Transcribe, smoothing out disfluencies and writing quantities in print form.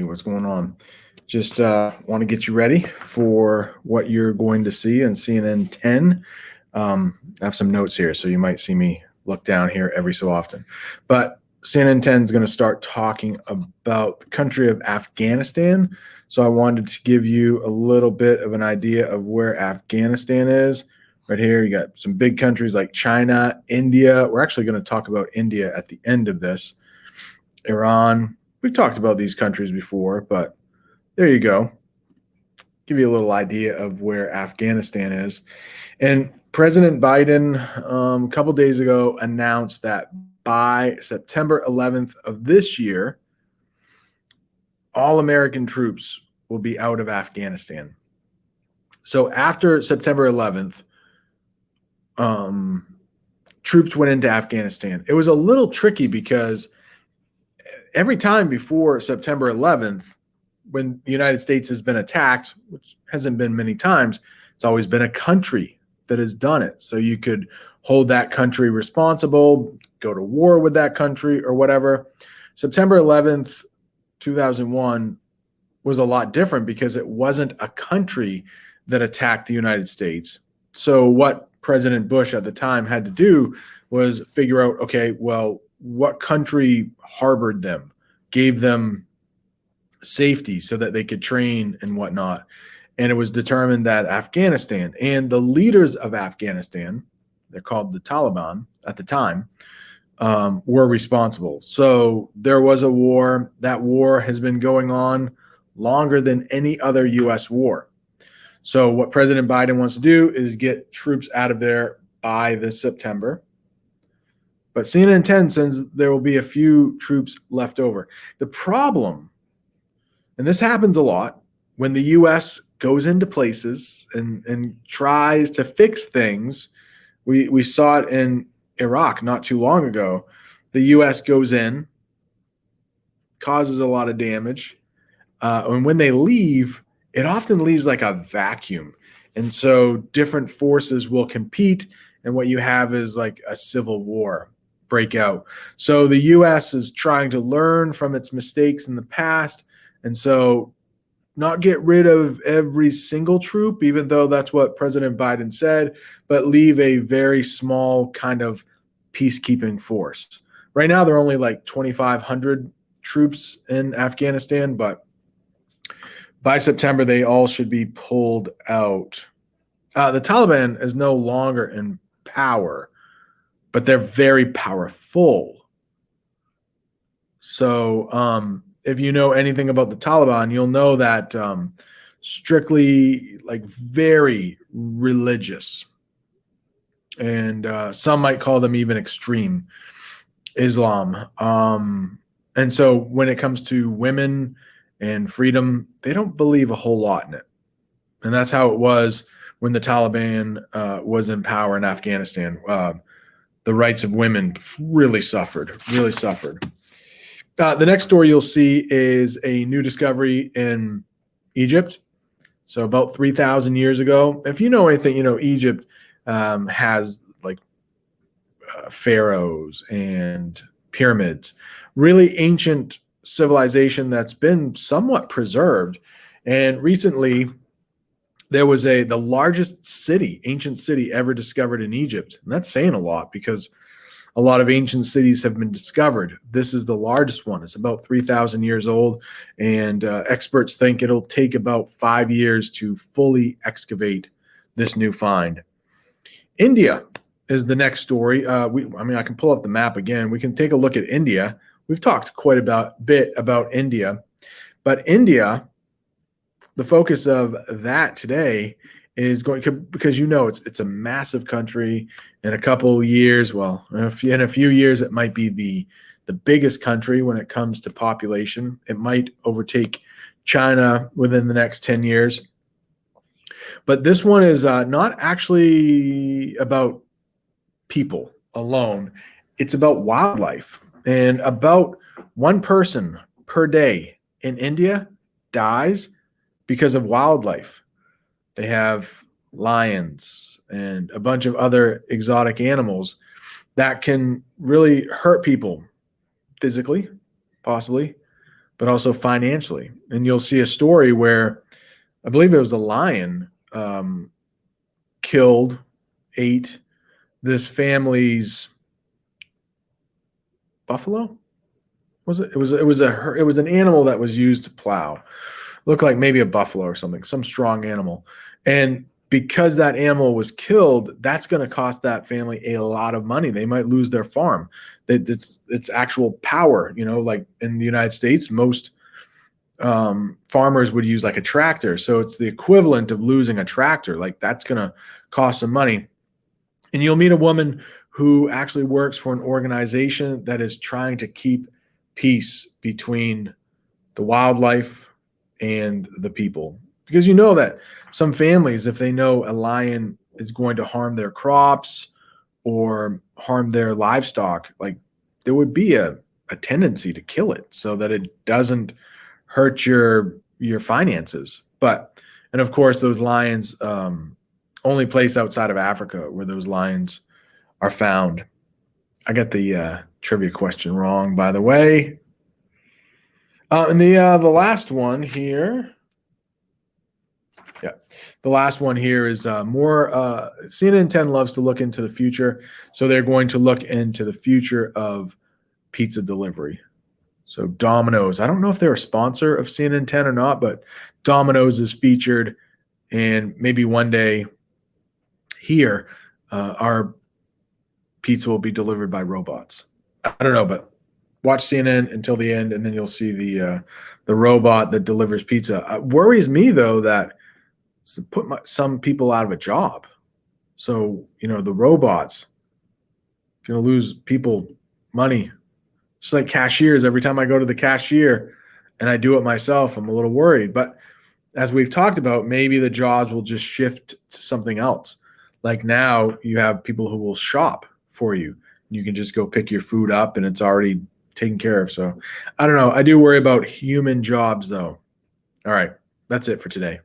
what's going on? Just want to get you ready for what you're going to see on CNN10. I have some notes here, so you might see me look down here every so often. But CNN10 is going to start talking about the country of Afghanistan. So I wanted to give you a little bit of an idea of where Afghanistan is. Right here, you got some big countries like China, India. We're actually going to talk about India at the end of this. Iran. We've talked about these countries before, but there you go. Give you a little idea of where Afghanistan is. And President Biden, a couple days ago, announced that by September 11th of this year, all American troops will be out of Afghanistan. So after September 11th, troops went into Afghanistan. It was a little tricky because every time before September 11th, when the United States has been attacked, which hasn't been many times, it's always been a country that has done it. So you could hold that country responsible, go to war with that country or whatever. September 11th, 2001 was a lot different because it wasn't a country that attacked the United States. So what President Bush at the time had to do was figure out, okay, well, what country harbored them, gave them safety so that they could train and whatnot. And it was determined that Afghanistan and the leaders of Afghanistan, they're called the Taliban at the time, were responsible. So there was a war. That war has been going on longer than any other U.S. war. So what President Biden wants to do is get troops out of there by this September. But CNN10 says there will be a few troops left over. The problem, and this happens a lot, when the U.S. goes into places and tries to fix things, we saw it in Iraq not too long ago. The U.S. goes in, causes a lot of damage, and when they leave, it often leaves like a vacuum. And so different forces will compete, and what you have is like a civil war break out. So the U.S. is trying to learn from its mistakes in the past, and so not get rid of every single troop, even though that's what President Biden said, but leave a very small kind of peacekeeping force. Right now, there are only like 2,500 troops in Afghanistan, but by September, they all should be pulled out. The Taliban is no longer in power, but they're very powerful. So if you know anything about the Taliban, you'll know that strictly, like, very religious, and some might call them even extreme Islam. And so when it comes to women and freedom, they don't believe a whole lot in it. And that's how it was when the Taliban was in power in Afghanistan. The rights of women really suffered, really suffered. The next story you'll see is a new discovery in Egypt. So about 3,000 years ago, if you know anything, you know Egypt has like pharaohs and pyramids, really ancient civilization that's been somewhat preserved. And recently, there was the largest city, ancient city ever discovered in Egypt. And that's saying a lot because a lot of ancient cities have been discovered. This is the largest one. It's about 3,000 years old, and experts think it'll take about 5 years to fully excavate this new find. India is the next story. I can pull up the map again. We can take a look at India. We've talked quite a bit about India, but India, the focus of that today is going because it's a massive country. In a couple of years, well, in a few years, it might be the biggest country when it comes to population. It might overtake China within the next 10 years. But this one is not actually about people alone. It's about wildlife. And about one person per day in India dies because of wildlife. They have lions and a bunch of other exotic animals that can really hurt people physically, possibly, but also financially. And you'll see a story where I believe it was a lion killed, ate this family's buffalo. Was it? It was an animal that was used to plow. Looked like maybe a buffalo or something, some strong animal. And because that animal was killed, that's going to cost that family a lot of money. They might lose their farm. It's actual power. Like in the United States, most farmers would use like a tractor. So it's the equivalent of losing a tractor. Like that's going to cost some money. And you'll meet a woman who actually works for an organization that is trying to keep peace between the wildlife and the people. Because you know that some families, if they know a lion is going to harm their crops or harm their livestock, like there would be a tendency to kill it so that it doesn't hurt your finances. And of course, those lions only place outside of Africa where those lions are found. I got the trivia question wrong, by the way. And the last one here. Yeah, the last one here is more. CNN10 loves to look into the future, so they're going to look into the future of pizza delivery. So Domino's. I don't know if they're a sponsor of CNN10 or not, but Domino's is featured, and maybe one day here, our pizza will be delivered by robots. I don't know, but watch CNN until the end, and then you'll see the robot that delivers pizza. Worries me though that it's to put some people out of a job. So the robots gonna lose people money, just like cashiers. Every time I go to the cashier and I do it myself, I'm a little worried. But as we've talked about, maybe the jobs will just shift to something else. Like now you have people who will shop for you. You can just go pick your food up and it's already taken care of. So I don't know. I do worry about human jobs though. All right. That's it for today.